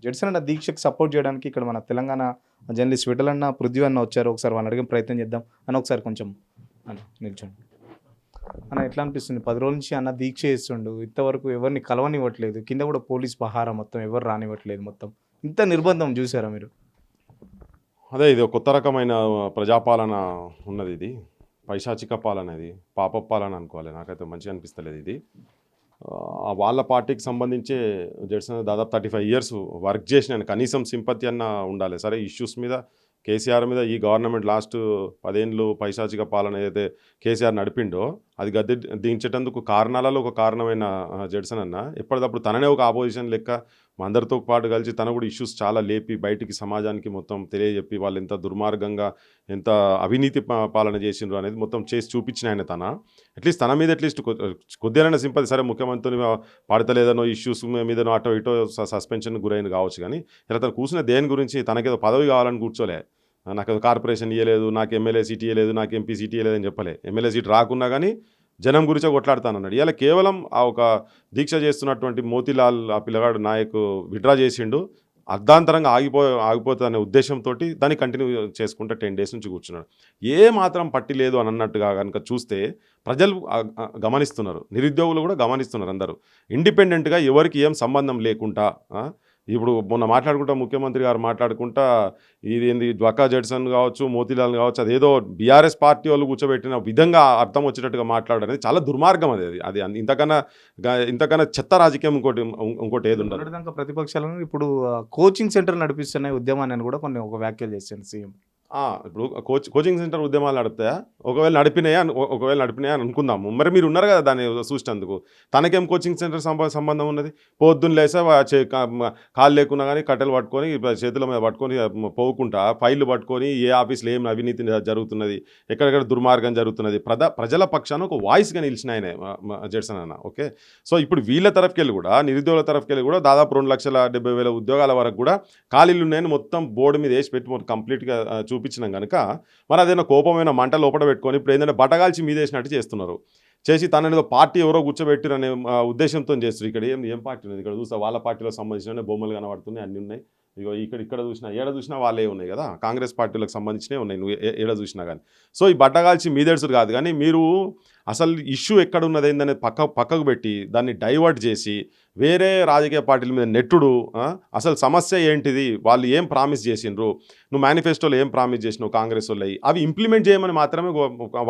Judson అన్న దీక్షకు support చేయడానికి ఇక్కడ మన తెలంగాణ జర్నలిస్ట్ విఠల్ అన్న, పృథ్వీ అన్న వచ్చారు. ఒకసారి వాళ్ళని అడిగే ప్రయత్నం చేద్దాం అన్న. ఒకసారి కొంచెం అన్న నిల్చోండి అన్న. ఎట్లా అనిపిస్తుంది? 10 రోజుల నుంచి అన్న దీక్ష చేస్తుండు, ఇంతవరకు ఎవరిని కలవనివ్వట్లేదు, కింద కూడా పోలీస్ పహారా, మొత్తం ఎవరు రానివ్వట్లేదు, మొత్తం ఇంత నిర్బంధం చూసారా మీరు? అదే ఇది ఒక కొత్త రకమైన ప్రజాపాలన ఉన్నది. ఇది పైశాచిక పాలన, ఇది పాప పాలన అనుకోవాలి. నాకైతే మంచిగా అనిపిస్తలేదు ఇది. వాళ్ళ పార్టీకి సంబంధించే జడ్సన్ దాదాపు 35 years వర్క్ చేసిన, కనీసం సింపతి అన్న ఉండాలి. సరే, ఇష్యూస్ మీద కేసీఆర్ మీద ఈ గవర్నమెంట్ లాస్ట్ 10 ఏళ్ళు పైశాచిక పాలన ఏదైతే కేసీఆర్ నడిపిండో అది గద్దె దించేటందుకు కారణాలలో ఒక కారణమైన జడ్సన్ అన్న ఎప్పటికప్పుడు తననే ఒక ఆపోజిషన్ లెక్క మా అందరితో పాటు కలిసి తన కూడా ఇష్యూస్ చాలా లేపి బయటికి సమాజానికి మొత్తం తెలియజెప్పి వాళ్ళు ఎంత దుర్మార్గంగా ఎంత అవినీతి పాలన చేసిండ్రు అనేది మొత్తం చేసి చూపించిన ఆయన. అట్లీస్ట్ తన మీద అట్లీస్ట్ కొద్దిగా సింపతి. సరే, ముఖ్యమంత్రిని పడతలేదనో ఇష్యూస్ మీదనో అటో ఇటో సస్పెన్షన్ గురైన కావచ్చు, కానీ ఇలా తను కూర్చున్న దేని గురించి తనకేదో పదవి కావాలని కూర్చోలే. నాకు కార్పొరేషన్ ఇవ్వలేదు, నాకు ఎమ్మెల్యే సీట్ ఇవ్వలేదు, నాకు ఎంపీ సీట్ ఇవ్వలేదు అని చెప్పలే. ఎమ్మెల్యే సీట్ రాకున్నా కానీ జనం గురించే కొట్లాడతానన్నాడు. ఇలా కేవలం ఆ ఒక దీక్ష చేస్తున్నటువంటి మోతీలాల్ ఆ పిల్లగాడు నాయకు విడ్రా చేసిండు, అర్ధాంతరంగా ఆగిపోతుంది అనే ఉద్దేశంతో దాన్ని కంటిన్యూ చేసుకుంటే 10 days నుంచి కూర్చున్నాడు. ఏ మాత్రం పట్టి లేదు అని అన్నట్టుగా కనుక చూస్తే ప్రజలు గమనిస్తున్నారు, నిరుద్యోగులు కూడా గమనిస్తున్నారు. అందరూ ఇండిపెండెంట్గా ఎవరికి ఏం సంబంధం లేకుండా ఇప్పుడు మొన్న మాట్లాడుకుంటా ముఖ్యమంత్రి గారు మాట్లాడుకుంటా ఇది ఏంది డ్వకా జడ్సన్ కావచ్చు, మోతీలాల్ కావచ్చు, అదేదో బీఆర్ఎస్ పార్టీ వాళ్ళు కూర్చోబెట్టిన విధంగా అర్థం వచ్చేటట్టుగా మాట్లాడనేది చాలా దుర్మార్గం. అది ఇంతకన్నా చెత్త రాజకీయం ఇంకోటి ఏది ఉండదు. ప్రతిపక్షాలను ఇప్పుడు కోచింగ్ సెంటర్ నడిపిస్తున్నాయి ఉద్యమాన్ని అని కూడా కొన్ని ఒక వ్యాఖ్యలు చేశాను సీఎం. ఇప్పుడు కోచింగ్ సెంటర్ ఉద్యమాలు నడుపుతాయా? ఒకవేళ నడిపినాయా అని అనుకుందాము. మరి మీరు ఉన్నారు కదా దాన్ని చూసినందుకు. తనకేం కోచింగ్ సెంటర్ సంబంధం ఉన్నది? పొద్దున్న లేసా కాళ్ళు లేకున్నా కానీ కట్టెలు పట్టుకొని చేతుల మీద పట్టుకొని పోకుండా ఫైళ్ళు పట్టుకొని ఏ ఆఫీస్లో ఏం అవినీతి జరుగుతున్నది, ఎక్కడెక్కడ దుర్మార్గం జరుగుతున్నది, ప్రజల పక్షాన ఒక వాయిస్గా నిలిచిన ఆయన జడ్సన్ అన్న. ఓకే, సో ఇప్పుడు వీళ్ళ తరఫుకెళ్ళి కూడా నిరుద్యోగుల తరఫుకెళ్ళి కూడా దాదాపు 2,70,000 ఉద్యోగాల వరకు కూడా ఖాళీలు ఉన్నాయని మొత్తం బోర్డు మీద వేసి పెట్టి కంప్లీట్గా చూపించినాం కనుక మరి అదేనా కోపమైన మంట లోపల పెట్టుకొని ఇప్పుడు ఏంటంటే బట్టగాల్చి మీదేసినట్టు చేస్తున్నారు. చేసి తనని పార్టీ ఎవరో కూర్చోబెట్టిరు అనే ఉద్దేశంతో చేస్తారు. ఇక్కడ ఏం పార్టీ ఉన్నది? ఇక్కడ చూస్తే వాళ్ళ పార్టీలో సంబంధించిన బొమ్మలు కనబడుతున్నాయి, అన్నీ ఉన్నాయి. ఇగో ఇక్కడ చూసినా ఏడ చూసినా వాళ్ళే ఉన్నాయి కదా, కాంగ్రెస్ పార్టీలకు సంబంధించినవి ఉన్నాయి నువ్వు ఏడ చూసినా కానీ. సో ఈ బట్టగాల్చి మీదేడుసుడు కాదు, కానీ మీరు అసలు ఇష్యూ ఎక్కడ ఉన్నది ఏందనేది పక్కకు పెట్టి దాన్ని డైవర్ట్ చేసి వేరే రాజకీయ పార్టీల మీద నెట్టుడు. అసలు సమస్య ఏంటిది, వాళ్ళు ఏం ప్రామిస్ చేసిండ్రు, నువ్వు మేనిఫెస్టోలో ఏం ప్రామిస్ చేసినావు కాంగ్రెస్ వాళ్ళు, అవి ఇంప్లిమెంట్ చేయమని మాత్రమే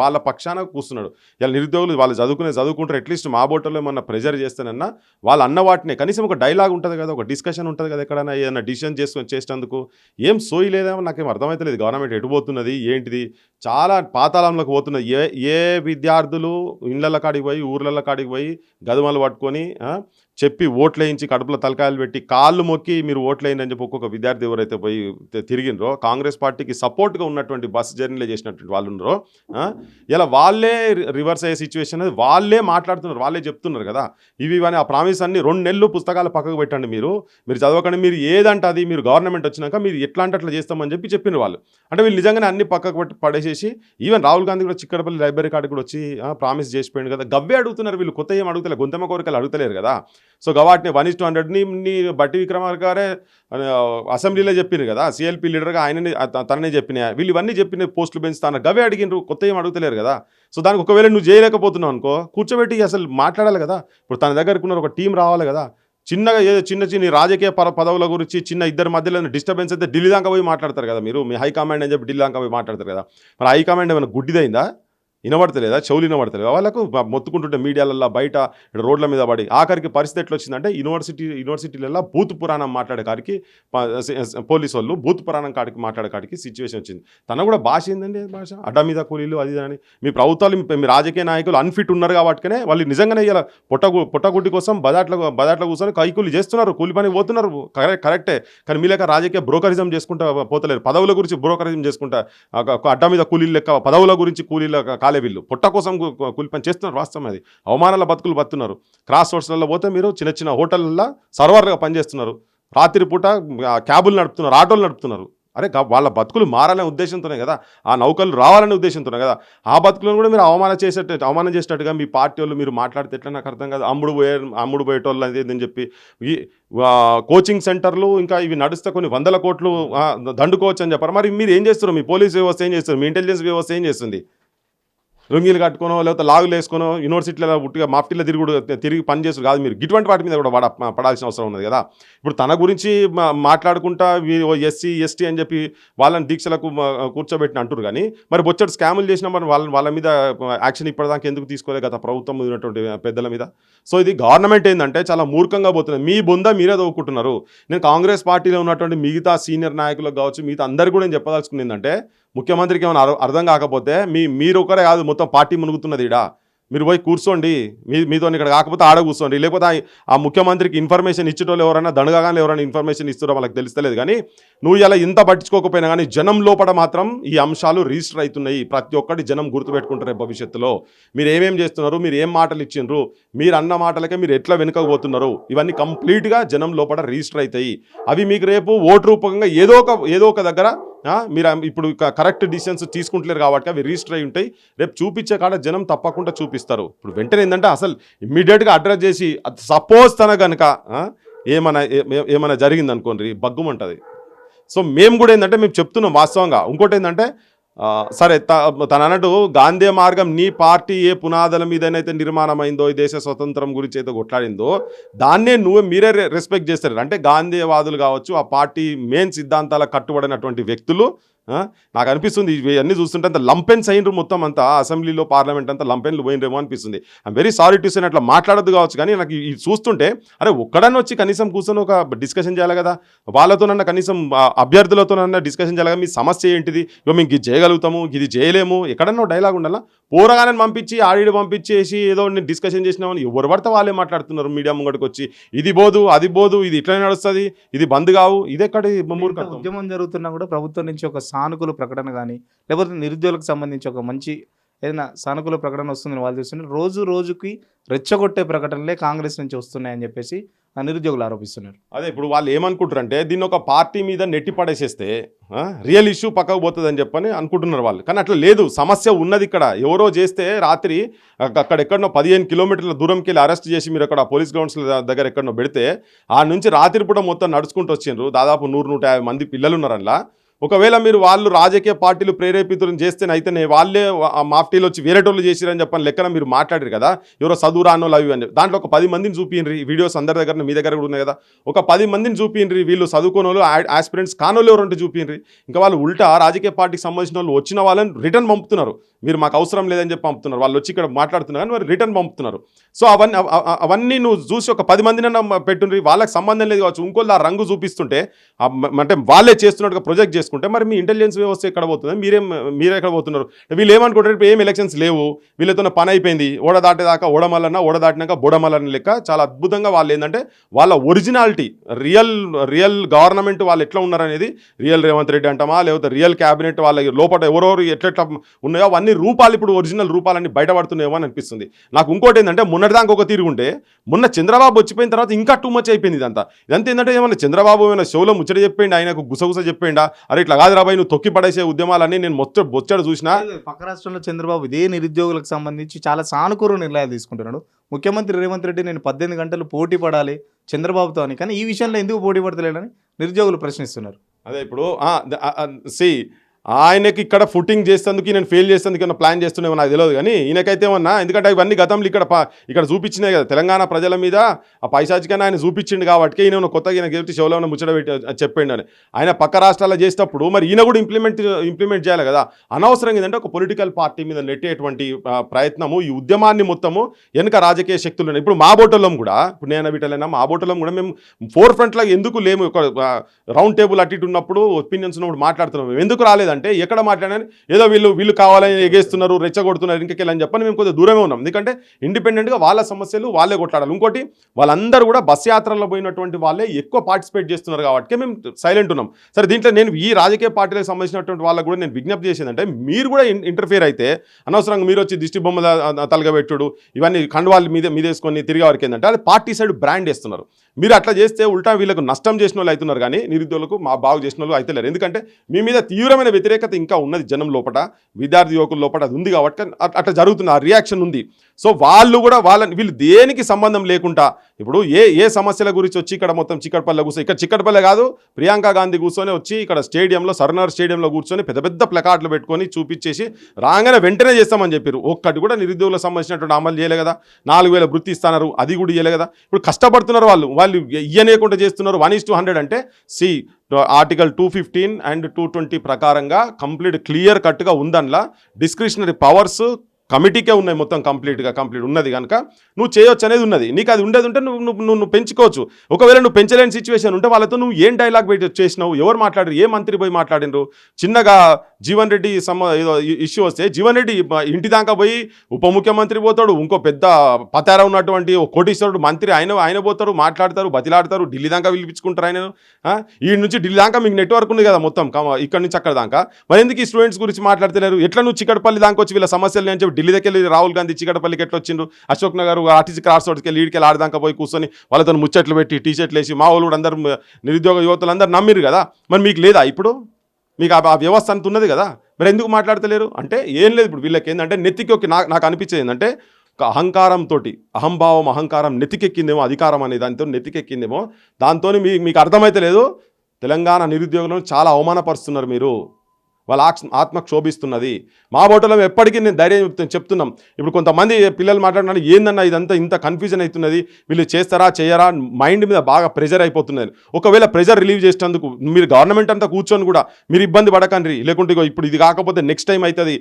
వాళ్ళ పక్షాన కూర్చున్నాడు. ఇలా నిరుద్యోగులు వాళ్ళు చదువుకుంటారు, అట్లీస్ట్ మా బోటలో ఏమన్నా ప్రెజర్ చేస్తానన్నా వాళ్ళు అన్న వాటినే కనీసం ఒక డైలాగ్ ఉంటుంది కదా, ఒక డిస్కషన్ ఉంటుంది కదా, ఎక్కడైనా ఏదైనా డిసిషన్ చేసేందుకు ఏం సోయి లేదేమో నాకేం అర్థమవుతలేదు. గవర్నమెంట్ ఎటు పోతున్నది ఏంటిది, చాలా పాతాళంలోకి పోతున్నది. ఏ విద్యార్థులు ఇళ్ళ కాడికి పోయి ఊర్ల కాడికి పోయి గదుమలు పట్టుకొని చెప్పి ఓట్లేయించి కడుపులో తలకాయలు పెట్టి కాళ్ళు మొక్కి మీరు ఓట్లేయండి అని చెప్పి ఒక్కొక్క విద్యార్థి ఎవరైతే పోయి తిరిగినరో కాంగ్రెస్ పార్టీకి సపోర్ట్గా ఉన్నటువంటి బస్ జర్నీలో చేసినటువంటి వాళ్ళు ఉన్నారో ఇలా వాళ్ళే రివర్స్ అయ్యే సిచ్యువేషన్ అనేది వాళ్ళే మాట్లాడుతున్నారు, వాళ్ళే చెప్తున్నారు కదా. ఇవి ఆ ప్రామిస్ అన్ని 2 నెలలు పుస్తకాలు పక్కకు పెట్టండి, మీరు చదవకండి, మీరు ఏదంటే అది మీరు గవర్నమెంట్ వచ్చినాక మీరు ఎట్లా అంటే అట్లా చేస్తామని చెప్పిన వాళ్ళు. అంటే వీళ్ళు నిజంగానే అన్ని పక్కకు పడేసేసి ఈవెన్ రాహుల్ గాంధీ కూడా చిక్కడపల్లి లైబ్రరీ కాడికి కూడా వచ్చి ప్రామిస్ చేసిపోయింది కదా. గవ్వే అడుగుతున్నారు వీళ్ళు, కొత్త ఏం అడుగుతలేరు, గొంతెమ్మ కోరికలు అడుగుతలేరు కదా. సో గవాటిని 1:100ని బట్టి విక్రమార్క గారే అసెంబ్లీలో చెప్పినారు కదా, సిఎల్పి లీడర్గా ఆయనని తననే చెప్పినా, వీళ్ళు ఇవన్నీ చెప్పిన పోస్టులు పెంచుతాను గవే అడిగినారు, కొత్త ఏం అడుగుతలేరు కదా. సో దానికి ఒకవేళ నువ్వు చేయలేకపోతున్నావు అనుకో, కూర్చోబెట్టి అసలు మాట్లాడాలి కదా. ఇప్పుడు తన దగ్గరకు ఉన్న ఒక టీం రావాలి కదా. చిన్నగా ఏదో చిన్న రాజకీయ పదవుల గురించి చిన్న ఇద్దరి మధ్యలో డిస్టర్బెన్స్ అయితే ఢిల్లీ దాకా పోయి మాట్లాడతారు కదా మీరు, మీ హైకమాండ్ అని చెప్పి ఢిల్లీ దాకా పోయి మాట్లాడతారు కదా. మరి హైకమాండ్ ఏమైనా గుడ్డిదైందా? వినబడతలేదా? చెవులు వినబడతలేదు వాళ్ళకు, మొత్తుకుంటుంటే మీడియాలల్లో బయట రోడ్ల మీద పడి. ఆఖరికి పరిస్థితి ఎట్లా వచ్చిందంటే యూనివర్సిటీలలో బూత్ పురాణం మాట్లాడే కాడికి పోలీసు వాళ్ళు బూత్ పురాణం కాడికి మాట్లాడే కాడికి సిచ్యువేషన్ వచ్చింది. తన కూడా భాష ఏందండి, భాష అడ్డ మీద కూలీలు అది అని. మీ ప్రభుత్వాలు మీ రాజకీయ నాయకులు అన్ఫిట్ ఉన్నారు కాబట్టినే వాళ్ళు నిజంగానే ఇలా పొట్టగుడ్డి కోసం బజాట్లో కూర్చొని కైకూలు చేస్తున్నారు, కూలి పని పోతున్నారు, కరెక్టే. కానీ మీ లెక్క రాజకీయ బ్రోకరిజం చేసుకుంటా పోతలేరు, పదవుల గురించి బ్రోకరిజం చేసుకుంటా అడ్డ మీద కూలీలు లెక్క పదవుల గురించి కూలీల వీళ్ళు పొట్ట కోసం కూలి పని చేస్తున్నారు. వాస్తవం అది. అవమానాల బతుకులు బతున్నారు. క్రాస్ రోడ్స్లలో పోతే మీరు చిన్న హోటళ్ళల్లో సర్వర్గా పనిచేస్తున్నారు, రాత్రిపూట క్యాబులు నడుపుతున్నారు, ఆటోలు నడుపుతున్నారు. అరే వాళ్ళ బతుకులు మారాలనే ఉద్దేశంతోనే కదా, ఆ నౌకలు రావాలనే ఉద్దేశంతోనే కదా. ఆ బతుకులను కూడా మీరు అవమానం చేసేటట్టుగా మీ పార్టీ వాళ్ళు మీరు మాట్లాడితే ఎట్లా నాకు అర్థం కాదు. అమ్ముడు పోయేటోళ్ళు అని చెప్పి ఈ కోచింగ్ సెంటర్లు ఇంకా ఇవి నడుస్తే కొన్ని 100 కోట్లు దండుకోవచ్చు అని చెప్పారు. మరి మీరు ఏం చేస్తారు? మీ పోలీస్ వ్యవస్థ ఏం చేస్తారు? మీ ఇంటెలిజెన్స్ వ్యవస్థ ఏం చేస్తుంది? లుంగీలు కట్టుకోనో లేకపోతే లాగులు వేసుకునో యూనివర్సిటీలో ఉట్టిగా మాఫ్టీలో తిరిగి పనిచేస్తారు కాదు. మీరు ఇటువంటి వాటి మీద కూడా పడాల్సిన అవసరం ఉన్నది కదా. ఇప్పుడు తన గురించి మాట్లాడుకుంటా ఎస్సీ ఎస్టీ అని చెప్పి వాళ్ళని దీక్షలకు కూర్చోబెట్టిన అంటారు. కానీ మరి బొచ్చడు స్కాములు చేసినా మరి వాళ్ళ మీద యాక్షన్ ఇప్పటిదాకా ఎందుకు తీసుకోలేదు గత ప్రభుత్వం ఉన్నటువంటి పెద్దల మీద? సో ఇది గవర్నమెంట్ ఏంటంటే చాలా మూర్ఖంగా పోతుంది. మీ బొంద మీరే దవ్వుకుంటున్నారు. నేను కాంగ్రెస్ పార్టీలో ఉన్నటువంటి మిగతా సీనియర్ నాయకులకు కావచ్చు, మిగతా అందరికీ కూడా నేను చెప్పదలుచుకుంది ఏంటంటే, ముఖ్యమంత్రికి ఏమైనా అర్థం కాకపోతే మీరు ఒకరే కాదు, మొత్తం పార్టీ మునుగుతున్నది. ఈడ మీరు పోయి కూర్చోండి, మీతో ఇక్కడ కాకపోతే ఆడ కూర్చోండి. లేకపోతే ఆ ముఖ్యమంత్రికి ఇన్ఫర్మేషన్ ఇచ్చేటోళ్ళు ఎవరైనా దండగానే ఎవరైనా ఇన్ఫర్మేషన్ ఇస్తారో వాళ్ళకి తెలుస్తలేదు. కానీ నువ్వు ఇలా ఇంత పట్టించుకోకపోయినా కానీ జనం లోపల మాత్రం ఈ అంశాలు రిజిస్టర్ అవుతున్నాయి. ప్రతి ఒక్కటి జనం గుర్తుపెట్టుకుంటారు భవిష్యత్తులో. మీరు ఏమేం చేస్తున్నారు, మీరు ఏం మాటలు ఇచ్చిండ్రు, మీరు అన్న మాటలకే మీరు ఎట్లా వెనుకపోతున్నారు, ఇవన్నీ కంప్లీట్గా జనం లోపల రిజిస్టర్ అవుతాయి. అవి మీకు రేపు ఓటు రూపకంగా ఏదో ఒక దగ్గర మీరు ఇప్పుడు కరెక్ట్ డిసిషన్స్ తీసుకుంటలేరు కాబట్టి అవి రిజిస్టర్ అయి ఉంటాయి. రేపు చూపించే కాడ జనం తప్పకుండా చూపిస్తారు. ఇప్పుడు వెంటనే ఏంటంటే అసలు ఇమ్మీడియట్గా అడ్రస్ చేసి సపోజ్ తన కనుక ఏమైనా జరిగింది అనుకోండి, బగ్గుమంటుంది. సో మేము కూడా ఏంటంటే మేము చెప్తున్నాం వాస్తవంగా. ఇంకోటి ఏంటంటే సరే తన అన్నట్టు గాంధీ మార్గం నీ పార్టీ ఏ పునాదుల మీదనైతే నిర్మాణమైందో, ఈ దేశ స్వతంత్రం గురించి అయితే కొట్లాడిందో దాన్నే మీరే రెస్పెక్ట్ చేస్తారు. అంటే గాంధీవాదులు కావచ్చు, ఆ పార్టీ మెయిన్ సిద్ధాంతాల కట్టుబడినటువంటి వ్యక్తులు. నాకు అనిపిస్తుంది ఇవన్నీ చూస్తుంటే అంత లంపెన్స్ అయినరు, మొత్తం అంతా అసెంబ్లీలో పార్లమెంట్ అంతా లంపెన్లు పోయినరేమో అనిపిస్తుంది. I'm very sorry to say అట్లా మాట్లాడద్దు కావచ్చు. కానీ నాకు ఇది చూస్తుంటే అరే ఒక్కడన్నా వచ్చి కనీసం కూర్చొని ఒక డిస్కషన్ చేయాలి కదా, వాళ్ళతోనన్నా కనీసం అభ్యర్థులతోనన్నా డిస్కషన్ చేయాలి కదా. మీ సమస్య ఏంటిది, ఇక మేము ఇది చేయగలుగుతాము, ఇది చేయలేము, ఎక్కడన్నా డైలాగ్ ఉండాలా. పోరగానే పంపించి ఆడిడు పంపించేసి ఏదో నేను డిస్కషన్ చేసినామని ఎవరు పడితే వాళ్ళే మాట్లాడుతున్నారు మీడియా ముంగడికి వచ్చి. ఇది పోదు అది పోదు, ఇది ఇట్లనే నడుస్తుంది, ఇది బంద్ కావు. ఇది ఎక్కడ ఉద్యమం జరుగుతున్నా కూడా ప్రభుత్వం నుంచి ఒక సానుకూల ప్రకటన కానీ లేకపోతే నిరుద్యోగులకు సంబంధించి ఒక మంచి ఏదైనా సానుకూల ప్రకటన వస్తుందని వాళ్ళు చూస్తున్నారు. రోజుకి రెచ్చగొట్టే ప్రకటనలే కాంగ్రెస్ నుంచి వస్తున్నాయని చెప్పేసి నిరుద్యోగులు ఆరోపిస్తున్నారు. అదే ఇప్పుడు వాళ్ళు ఏమనుకుంటారంటే దీన్ని ఒక పార్టీ మీద నెట్టి పడేసేస్తే రియల్ ఇష్యూ పక్కకు పోతుంది అని చెప్పని అనుకుంటున్నారు వాళ్ళు. కానీ అట్లా లేదు, సమస్య ఉన్నది ఇక్కడ. ఎవరో చేస్తే రాత్రి అక్కడెక్కడనో 15 కిలోమీటర్ల దూరంకి వెళ్ళి అరెస్ట్ చేసి మీరు అక్కడ పోలీస్ గ్రౌండ్స్ దగ్గర ఎక్కడనో పెడితే ఆ నుంచి రాత్రి పూట మొత్తం నడుచుకుంటూ వచ్చిండ్రు. దాదాపు 100-150 మంది పిల్లలు ఉన్నారు అందులో. ఒకవేళ మీరు వాళ్ళు రాజకీయ పార్టీలు ప్రేరేపితులను చేస్తేనైతేనే వాళ్ళే మాఫ్టీలు వచ్చి వేరేటోళ్ళు చేసిరని చెప్పని లెక్కన మీరు మాట్లాడారు కదా, ఎవరో చదువు రానోళ్ళు అవి అని. దాంట్లో ఒక 10 మందిని చూపిండ్రి, వీడియోస్ అందరి దగ్గర మీ దగ్గర కూడా ఉన్నాయి కదా. ఒక 10 మందిని చూపిండ్రి, వీళ్ళు చదువుకోనోళ్ళు ఆస్పిరెంట్స్ కానోళ్ళు ఎవరంటే చూపిండ్రి. ఇంకా వాళ్ళు ఉల్టా రాజకీయ పార్టీకి సంబంధించిన వాళ్ళు వచ్చిన వాళ్ళని రిటర్న్ పంపుతున్నారు. మీరు మాకు అవసరం లేదని చెప్పి పంపుతున్నారు. వాళ్ళు వచ్చి ఇక్కడ మాట్లాడుతున్నారు కానీ మరి రిటర్న్ పంపుతున్నారు. సో అవన్నీ నువ్వు చూసి ఒక 10 మందిని పెట్టుండ్రి, వాళ్ళకి సంబంధం లేదు కావచ్చు. ఇంకోళ్ళు ఆ రంగు చూపిస్తుంటే అంటే వాళ్ళే చేస్తున్నట్టుగా ప్రొజెక్ట్ చేసుకుంటే మరి మీ ఇంటెలిజెన్స్ వ్యవస్థ ఎక్కడ పోతుంది, మీరే ఎక్కడ పోతున్నారు? వీళ్ళు ఏమనుకుంటారు, ఇప్పుడు ఏం ఎలక్షన్స్ లేవు, వీళ్ళతో పని అయిపోయింది, ఓడ దాటేదాకా ఓడ దాటినాక బోడమల్లన్న లెక్క. చాలా అద్భుతంగా వాళ్ళు ఏంటంటే వాళ్ళ ఒరిజినాలిటీ రియల్ గవర్నమెంట్ వాళ్ళు ఎట్లా ఉన్నారనేది, రియల్ రేవంత్ రెడ్డి అంటామా లేకపోతే రియల్ క్యాబినెట్ వాళ్ళ లోపల ఎవరెవరు ఎట్లెట్లా ఉన్నాయో అవన్నీ రూపాలు ఇప్పుడు ఒరిజినల్ రూపాలన్నీ బయటపడుతున్నాయేమో అని అనిపిస్తుంది నాకు. ఇంకోటి ఏంటంటే మొన్నటిదాకా ఒక తీరుగుంటే మొన్న చంద్రబాబు వచ్చిపోయిన తర్వాత ఇంకా టూ మచ్ అయిపోయింది ఇదంతా ఏంటంటే ఏమన్నా చంద్రబాబు ఏమైనా షోలో ముచ్చట చెప్పేయండి, ఆయనకు గుసగుస చెప్పేయండా, అరే ఇట్లా కాదు రాబాయి నువ్వు తొక్కి పడేసే ఉద్యమాలన్నీ నేను మొత్తం బొచ్చడు చూసినా. పక్క రాష్ట్రంలో చంద్రబాబు ఇదే నిరుద్యోగులకు సంబంధించి చాలా సానుకూల నిర్ణయాలు తీసుకుంటున్నాడు. ముఖ్యమంత్రి రేవంత్ రెడ్డి నేను 18 గంటలు పోటీ పడాలి చంద్రబాబుతో అని, కానీ ఈ విషయంలో ఎందుకు పోటీ పడతలేడని నిరుద్యోగులు ప్రశ్నిస్తున్నారు. అదే ఇప్పుడు ఆయనకి ఇక్కడ ఫుటింగ్ చేసేందుకు నేను ఫెయిల్ చేసేందుకు ఏమన్నా ప్లాన్ చేస్తున్నామో నాకు తెలియదు. కానీ ఈయనకైతే ఏమన్నా, ఎందుకంటే ఇవన్నీ గతంలో ఇక్కడ చూపించినాయి కదా తెలంగాణ ప్రజల మీద ఆ పైశాచికన్నా ఆయన చూపించిండు కాబట్టి ఈయన కొత్తగా ఈయన గెలిచి షోలో ఉన్న ముచ్చట పెట్టి చెప్పండి అని. ఆయన పక్క రాష్ట్రాల్లో చేసేటప్పుడు మరి ఈయన కూడా ఇంప్లిమెంట్ చేయాలి కదా. అనవసరంగా ఏంటంటే ఒక పొలిటికల్ పార్టీ మీద నెట్టేటువంటి ప్రయత్నము, ఈ ఉద్యమాన్ని మొత్తము వెనుక రాజకీయ శక్తులు ఉన్నాయి. ఇప్పుడు మా బోటోళ్ళం కూడా, ఇప్పుడు నేను వీటలైనా మా బోటోళ్ళం కూడా మేము ఫోర్ ఫ్రంట్లో ఎందుకు లేము, ఒక రౌండ్ టేబుల్ అటు ఇటు ఉన్నప్పుడు ఒపీనియన్స్ ఉన్నప్పుడు మాట్లాడుతున్నాం. మేము ఎందుకు రాలేదు లేదంటే ఎక్కడ మాట్లాడాలని ఏదో వీళ్ళు కావాలని ఎగేస్తున్నారు, రెచ్చగొడుతున్నారు, ఇంకెళ్ళని చెప్పని మేము కొద్దిగా దూరమే ఉన్నాం. ఎందుకంటే ఇండిపెండెంట్గా వాళ్ళ సమస్యలు వాళ్ళే కొట్లాడాలి. ఇంకోటి వాళ్ళందరూ కూడా బస్ యాత్రల్లో పోయినటువంటి వాళ్ళే ఎక్కువ పార్టిసిపేట్ చేస్తున్నారు కాబట్టి మేము సైలెంట్ ఉన్నాం. సరే, దీంట్లో నేను ఈ రాజకీయ పార్టీలకు సంబంధించినటువంటి వాళ్ళకు కూడా నేను విజ్ఞప్తి చేసేదంటే మీరు కూడా ఇంటర్ఫియర్ అయితే అనవసరంగా మీరు వచ్చి దిష్టి బొమ్మల తలగబెట్టుడు ఇవన్నీ కండువాళ్ళు మీదేసుకొని తిరిగే వారికి ఏంటంటే అది పార్టీ సైడ్ బ్రాండ్ వేస్తున్నారు. మీరు అట్లా చేస్తే ఉల్టా వీళ్ళకు నష్టం చేసిన వాళ్ళు అవుతున్నారు కానీ నిరుద్యోగులకు మా బాగు చేసిన వాళ్ళు అయితే లేరు. ఎందుకంటే మీ మీద తీవ్రమైన వ్యతిరేకత ఇంకా ఉన్నది జనం లోపల, విద్యార్థి యువకుల లోపల అది ఉంది కాబట్టి అట్లా జరుగుతుంది, ఆ రియాక్షన్ ఉంది. సో వాళ్ళు కూడా వీళ్ళు దేనికి సంబంధం లేకుండా ఇప్పుడు ఏ సమస్యల గురించి వచ్చి ఇక్కడ మొత్తం చిక్కడపల్లె కూర్చొని, ఇక్కడ చిక్కడపల్లె కాదు ప్రియాంక గాంధీ కూర్చొని వచ్చి ఇక్కడ స్టేడియంలో సర్నార్ స్టేడియంలో కూర్చొని పెద్ద పెద్ద ప్లకార్డులు పెట్టుకొని చూపించేసి రాగానే వెంటనే చేస్తామని చెప్పారు. ఒక్కటి కూడా నిరుద్యోగులకు సంబంధించినటువంటి అమలు చేయలే కదా. 4,000 వృత్తి ఇస్తున్నారు, అది కూడా ఇయ్యలే కదా. ఇప్పుడు కష్టపడుతున్నారు వాళ్ళు ఇయ్యనేకుండా చేస్తున్నారు. 1:100 అంటే ఆర్టికల్ 215 అండ్ 220 ప్రకారంగా కంప్లీట్ క్లియర్ కట్గా ఉందనలా డిస్క్రిషనరీ పవర్స్ కమిటీకే ఉన్నాయి, మొత్తం కంప్లీట్ ఉన్నది కనుక నువ్వు చేయొచ్చు అనేది ఉన్నది. నీకు అది ఉండేది ఉంటే నువ్వు పెంచుకోవచ్చు. ఒకవేళ నువ్వు పెంచలేని సిచ్యువేషన్ ఉంటే వాళ్ళతో నువ్వు ఏం డైలాగ్ పెట్టి చేసినావు, ఎవరు మాట్లాడారు, ఏ మంత్రి పోయి మాట్లాడినరు. చిన్నగా జీవన్ రెడ్డి ఇష్యూ వస్తే జీవన్ రెడ్డి ఇంటి దాకా పోయి ఉప ముఖ్యమంత్రి పోతాడు, ఇంకో పెద్ద పతార ఉన్నటువంటి కోటీశ్వరుడు మంత్రి ఆయన పోతారు, మాట్లాడతారు, బతిలాడతారు, ఢిల్లీ దాకా పిలిపించుకుంటారు. ఆయన ఈ నుంచి ఢిల్లీ దాకా మీకు నెట్వర్క్ ఉంది కదా మొత్తం, ఇక్కడ నుంచి అక్కడ దాకా. మరి ఎందుకు ఈ స్టూడెంట్స్ గురించి మాట్లాడతలేరు? ఎట్లా నువ్వు చిక్కడపల్లి దాకా వచ్చి వీళ్ళ సమస్యలు అని చెప్పి ఢిల్లీ దగ్గర వెళ్ళి రాహుల్ గాంధీ చిక్కడపల్లికి ఎట్లా వచ్చిండ్రు, అశోక్ నగర్ ఆర్టీసీ క్రాస్ రోడ్కి వెళ్ళి ఈడికి ఆడదాకా పోయి కూర్చొని వాళ్ళతో ముచ్చట్లు పెట్టి టీషర్ట్లు వేసి మా వాళ్ళు కూడా అందరూ నిరుద్యోగ యువతలు అందరూ నమ్మిరు కదా. మరి మీకు లేదా ఇప్పుడు? మీకు ఆ వ్యవస్థ అంత ఉన్నది కదా, మరి ఎందుకు మాట్లాడతలేరు అంటే ఏం లేదు. ఇప్పుడు వీళ్ళకి ఏంటంటే నెత్తికి నాకు అనిపించేది ఏంటంటే అహంకారంతో, అహంకారం నెత్తికెక్కిందేమో, అధికారం అనే దాంతో నెత్తికెక్కిందేమో. దాంతో మీకు అర్థమైతే లేదు, తెలంగాణ నిరుద్యోగులను చాలా అవమానపరుస్తున్నారు మీరు. వాళ్ళ ఆత్మ క్షోభిస్తున్నది. మా బోటలో ఎప్పటికీ నేను ధైర్యం చెప్తున్నాం. ఇప్పుడు కొంతమంది పిల్లలు మాట్లాడినా ఏందన్నా ఇదంతా ఇంత కన్ఫ్యూజన్ అవుతున్నది, వీళ్ళు చేస్తారా చేయరా, మైండ్ మీద బాగా ప్రెజర్ అయిపోతున్నది. ఒకవేళ ప్రెజర్ రిలీవ్ చేసేందుకు మీరు గవర్నమెంట్ అంతా కూర్చొని కూడా మీరు ఇబ్బంది పడకండి, లేకుంటే ఇప్పుడు ఇది కాకపోతే నెక్స్ట్ టైం అవుతుంది,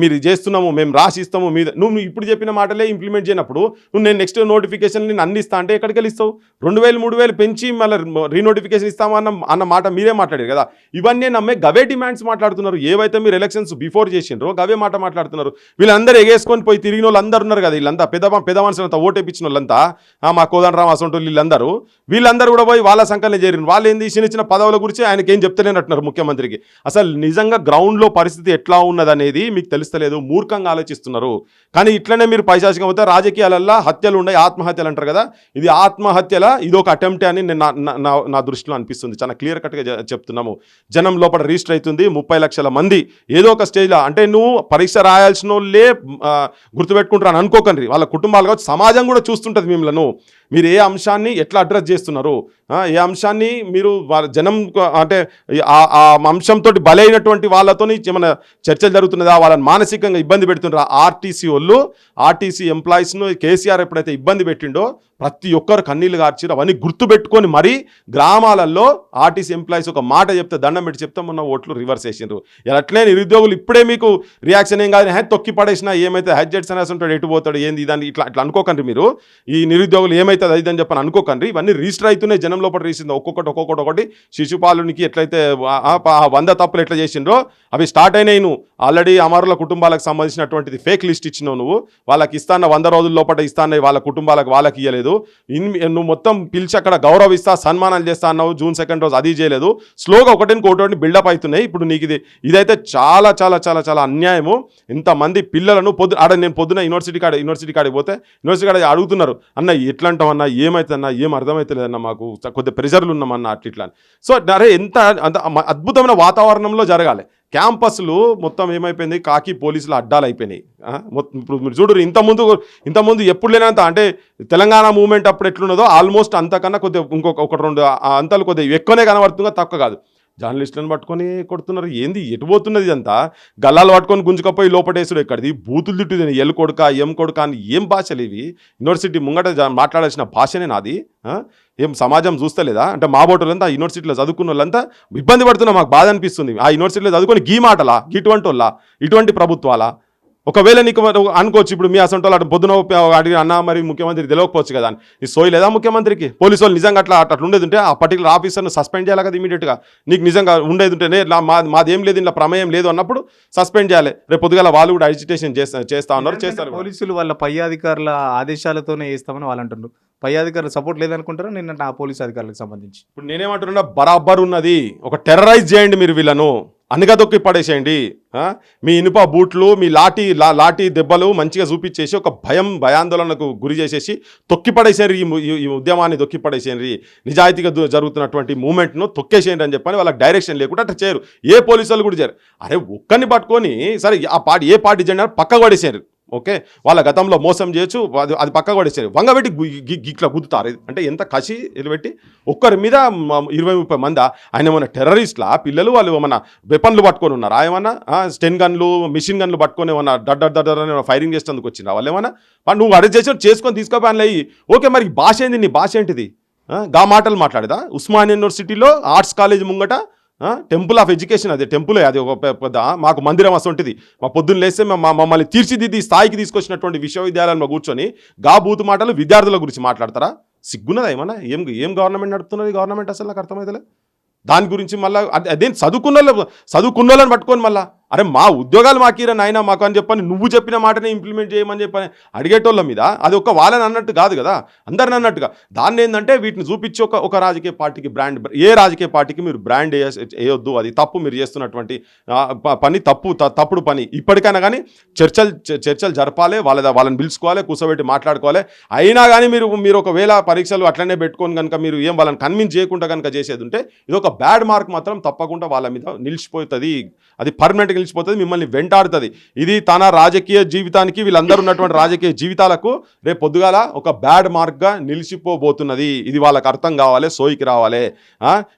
మీరు చేస్తున్నాము మేము రాసి ఇస్తాము, నువ్వు ఇప్పుడు చెప్పిన మాటలే ఇంప్లిమెంట్ చేయనప్పుడు నేను నెక్స్ట్ నోటిఫికేషన్ నేను అందిస్తా అంటే ఎక్కడికి వెళ్ళి ఇస్తావు? 2,000 3,000 పెంచి మళ్ళీ రీనోటిఫికేషన్ ఇస్తాము అన్న మాట మీరే మాట్లాడారు కదా. ఇవన్నీ నమ్మే గవే డిమాండ్స్ మాట్లాడుతున్నారు. ఏవైతే మీరు ఎలక్షన్స్ బిఫోర్ చేసిండ్రో గవే మాట మాట్లాడుతున్నారు. వీళ్ళందరూ ఎగేసుకొని పోయి తిరిగిన వాళ్ళు అందరు ఉన్నారు కదా, వీళ్ళంతా పెద్ద మనుషులంతా ఓటేపించిన వాళ్ళంతా, మా కోదండరామ్ అసంటోళ్ళు వీళ్ళందరూ కూడా పోయి వాళ్ళ సంకలనే చేరిన వాళ్ళు ఏంది చిన్న పదవుల గురించి ఆయనకి ఏం చెప్తలేనట్టున్నారు ముఖ్యమంత్రికి. అసలు నిజంగా గ్రౌండ్లో పరిస్థితి ఎట్లా ఉన్నదనేది మీకు తెలుస్తలేదు, మూర్ఖంగా ఆలోచిస్తున్నారు. కానీ ఇట్లనే మీరు పైశాచికం అవుతే రాజకీయాలల్లో హత్యలు ఉన్నాయి, ఆత్మహత్యలు అంటారు కదా, ఇది ఆత్మహత్యల ఇది ఒక అటెంప్ట్ అని నా దృష్టిలో అనిపిస్తుంది. చాలా క్లియర్ కట్గా చెప్తున్నాము. జనం లోపల రిజిస్టర్ అవుతుంది 30 లక్షల మంది ఏదో ఒక స్టేజ్లో. అంటే నువ్వు పరీక్ష రాయాల్సిన వాళ్ళే గుర్తుపెట్టుకుంటారని అనుకోకండి, వాళ్ళ కుటుంబాలు కావచ్చు, సమాజం కూడా చూస్తుంటుంది మిమ్మల్ని. మీరు ఏ అంశాన్ని ఎట్లా అడ్రస్ చేస్తున్నారు, ఏ అంశాన్ని మీరు వాళ్ళ జనం అంటే ఆ అంశంతో బలైనటువంటి వాళ్ళతో ఏమైనా చర్చలు జరుగుతున్నదా, వాళ్ళని మానసికంగా ఇబ్బంది పెడుతున్నారా? ఆర్టీసీ ఎంప్లాయీస్ను కేసీఆర్ ఎప్పుడైతే ఇబ్బంది పెట్టిండో ప్రతి ఒక్కరు కన్నీళ్ళు కార్చిరు. అవన్నీ గుర్తుపెట్టుకొని మరీ గ్రామాలలో ఆర్టీసీ ఎంప్లాయీస్ ఒక మాట చెప్తే దండం పెట్టి చెప్తే మొన్న ఓట్లు రివర్స్ చేసిండ్రు. అట్లే నిరుద్యోగులు ఇప్పుడే మీకు రియాక్షన్ ఏం కాదు, తొక్కి పడేసినా ఏమైతే హెడ్జెట్స్ అనేసి ఉంటాడు, ఎటు పోతాడు ఏంది దాన్ని ఇట్లా అనుకోకండి. మీరు ఈ నిరుద్యోగులు ఏమైతుంది అది అని చెప్పని అనుకోకండి. ఇవన్నీ రిజిస్టర్ అవుతున్నాయి జనం లోపల రీసింది ఒక్కొక్కటి. శిశుపాలునికి ఎట్లయితే 100 తప్పులు ఎట్లా చేసిండ్రో అవి స్టార్ట్ అయినాయి. నువ్వు ఆల్రెడీ అమరుల కుటుంబాలకు సంబంధించినటువంటిది ఫేక్ లిస్ట్ ఇచ్చినావు. నువ్వు వాళ్ళకి ఇస్తాన్న 100 రోజుల లోపల ఇస్తాన్న వాళ్ళ కుటుంబాలకు వాళ్ళకి ఇవ్వలేదు. నువ్వు మొత్తం పిలిచి అక్కడ గౌరవిస్తా సన్మానాలు చేస్తా అన్నావు, June 2 రోజు అది చేయలేదు. స్లోగా ఒకటి బిల్డప్ అవుతున్నాయి. ఇప్పుడు నీకు ఇదైతే చాలా చాలా చాలా చాలా అన్యాయము. ఇంతమంది పిల్లలను నేను పొద్దున యూనివర్సిటీ కాడికి పోతే యూనివర్సిటీ కాడ అడుగుతున్నారు, అన్న ఎట్లా అంటామన్నా, ఏమవుతుందన్నా, ఏం అర్థమవుతలేదన్నా, మాకు కొద్దిగా ప్రెజర్లు ఉన్నామన్నా అట్లా. సో అరే ఎంత అద్భుతమైన వాతావరణంలో జరగాలి. క్యాంపస్లు మొత్తం ఏమైపోయింది, కాకి పోలీసులు అడ్డాలు అయిపోయినాయి. ఇప్పుడు మీరు చూడరు, ఇంతకుముందు ఎప్పుడు లేనంత అంటే తెలంగాణ మూవ్మెంట్ అప్పుడు ఎట్లున్నదో ఆల్మోస్ట్ అంతకన్నా కొద్దిగా ఇంకొక 2 అంతలు కొద్దిగా ఎక్కువనే కనబడుతుందో తక్కువ కాదు. జర్నలిస్టులను పట్టుకొని కొడుతున్నారు. ఏంది ఎటు పోతున్నది ఇదంతా? గల్లాలు పట్టుకొని గుంజుకపోయి లోపటేసుడు ఎక్కడిది? బూతులు తిట్టుది ఎల్ కొడుక ఎం కొడుక అని ఏం భాషలు ఇవి? యూనివర్సిటీ ముంగట మాట్లాడాల్సిన భాషనే నాది. ఏం సమాజం చూస్తలేదా? అంటే మా బోటోళ్ళంతా ఆ యూనివర్సిటీలో చదువుకున్న వాళ్ళంతా ఇబ్బంది పడుతున్నా, మాకు బాధ అనిపిస్తుంది. ఆ యూనివర్సిటీలో చదువుకొని గీ మాటలా, ఇటువంటి ప్రభుత్వాలా? ఒకవేళ నీకు అనుకోవచ్చు ఇప్పుడు మీ అసంటోళ్ళు అటు పొద్దున అడిగి అన్న మరి ముఖ్యమంత్రి తెలియకపోవచ్చు కదా అని ఈ సోయి లేదా ముఖ్యమంత్రికి పోలీసు వాళ్ళు నిజంగా అట్లా ఉండేది ఉంటే ఆ పర్టికులర్ ఆఫీసర్ను సస్పెండ్ చేయాలి కదా ఇమీడియట్గా నీకు నిజంగా ఉండేది ఉంటేనే మాదేం లేదు ఇలా ప్రమేయం లేదు అన్నప్పుడు సస్పెండ్ చేయాలి రేపు పొద్దుగాల వాళ్ళు కూడా అజిటేషన్ చేస్తా ఉన్నారు చేస్తారు పోలీసులు వాళ్ళ పై అధికారుల ఆదేశాలతోనే చేస్తామని వాళ్ళు అంటున్నారు. పై అధికారులు సపోర్ట్ లేదనుకుంటారా నిన్న ఆ పోలీసు అధికారులకు సంబంధించి? ఇప్పుడు నేనేమంటున్నా బరాబర్ ఉన్నది ఒక టెర్రరైజ్ చేయండి మీరు వీళ్ళను అనగదొక్కి పడేసేయండి మీ ఇనుప బూట్లు మీ లాఠీ దెబ్బలు మంచిగా చూపించేసి ఒక భయాందోళనకు గురి చేసేసి తొక్కి పడేసేయండి ఈ ఉద్యమాన్ని తొక్కి పడేసేయండి నిజాయితీగా జరుగుతున్నటువంటి మూమెంట్ను తొక్కేసేయండి అని చెప్పని వాళ్ళకి డైరెక్షన్ లేకుండా అట్లా చేయరు. ఏ పోలీసు వాళ్ళు కూడా చేయరు. అరే ఒక్కరిని పట్టుకొని సరే ఏ పార్టీ జెండా పక్క పడేసారు ఓకే వాళ్ళ గతంలో మోసం చేయొచ్చు అది పక్క పడేసారు వంగబెట్టి ఇట్లా గుద్దుతారు అంటే ఎంత కసి పెట్టి ఒక్కరి మీద 20-30 మంది ఆయన ఏమన్నా టెర్రరిస్ట్లా పిల్లలు వాళ్ళు ఏమన్నా వెపన్లు పట్టుకొని ఉన్నారు ఏమన్నా స్టెన్ గన్లు మిషన్ గన్లు పట్టుకొని ఏమన్నా డడ్డ ఫైరింగ్ చేసేందుకు వచ్చిన వాళ్ళు ఏమన్నా నువ్వు అరెస్ట్ చేసుకొని తీసుకోపోయాను అయ్యి ఓకే మరి భాష ఏంది నీ భాష ఏంటిది గా మాటలు మాట్లాడేదా ఉస్మానియా యూనివర్సిటీలో ఆర్ట్స్ కాలేజ్ ముంగట టెంపుల్ ఆఫ్ ఎడ్యుకేషన్ అది టెంపులే అది ఒక పెద్ద మాకు మందిరం అసొంటిది మా పొద్దున్న లేస్తే మమ్మల్ని తీర్చిదిద్ది స్థాయికి తీసుకొచ్చినటువంటి విశ్వవిద్యాలయంలో కూర్చొని గా బూతు మాటలు విద్యార్థుల గురించి మాట్లాడతారా సిగ్గున్నదా ఏమన్నా ఏం గవర్నమెంట్ నడుపుతున్నది గవర్నమెంట్ అసలు నాకు అర్థమైతలే దాని గురించి మళ్ళీ అదేం చదువుకున్నోళ్ళని పట్టుకొని మళ్ళీ అరే మా ఉద్యోగాలు మాకీరా నాయన మాకు అని చెప్పని నువ్వు చెప్పిన మాటనే ఇంప్లిమెంట్ చేయమని చెప్పని అడిగేటోళ్ళ మీద అది ఒక వాళ్ళని అన్నట్టు కాదు కదా అందరిని అన్నట్టుగా దాన్ని ఏంటంటే వీటిని చూపించి ఒక రాజకీయ పార్టీకి బ్రాండ్ ఏ రాజకీయ పార్టీకి మీరు బ్రాండ్ వేయొద్దు అది తప్పు మీరు చేస్తున్నటువంటి పని తప్పుడు పని ఇప్పటికైనా కానీ చర్చలు జరపాలి వాళ్ళని పిలుచుకోవాలి కూర్చోబెట్టి మాట్లాడుకోవాలి అయినా కానీ మీరు ఒకవేళ పరీక్షలు అట్లనే పెట్టుకొని కనుక మీరు ఏం వాళ్ళని కన్విన్స్ చేయకుండా కనుక చేసేది ఉంటే ఇది ఒక బ్యాడ్ మార్క్ మాత్రం తప్పకుండా వాళ్ళ మీద నిలిచిపోతుంది అది పర్మనెంట్గా నిలిచిపోతుంది మిమ్మల్ని వెంటాడుతుంది ఇది తన రాజకీయ జీవితానికి వీళ్ళందరూ ఉన్నటువంటి రాజకీయ జీవితాలకు రేపు పొద్దుగాల ఒక బ్యాడ్ మార్క్గా నిలిచిపోబోతున్నది ఇది వాళ్ళకి అర్థం కావాలి సోయికి రావాలి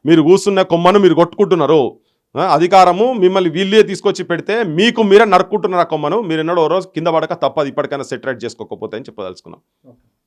మీరు కూర్చున్న కొమ్మను మీరు కొట్టుకుంటున్నారు అధికారము మిమ్మల్ని వీళ్ళే తీసుకొచ్చి పెడితే మీకు మీరే నరుక్కుంటున్నారు ఆ కొమ్మను మీరు ఎన్నడో రోజు కింద పడక తప్పదు ఇప్పటికైనా సెటరేట్ చేసుకోకపోతే అని చెప్పదలుచుకున్నాం.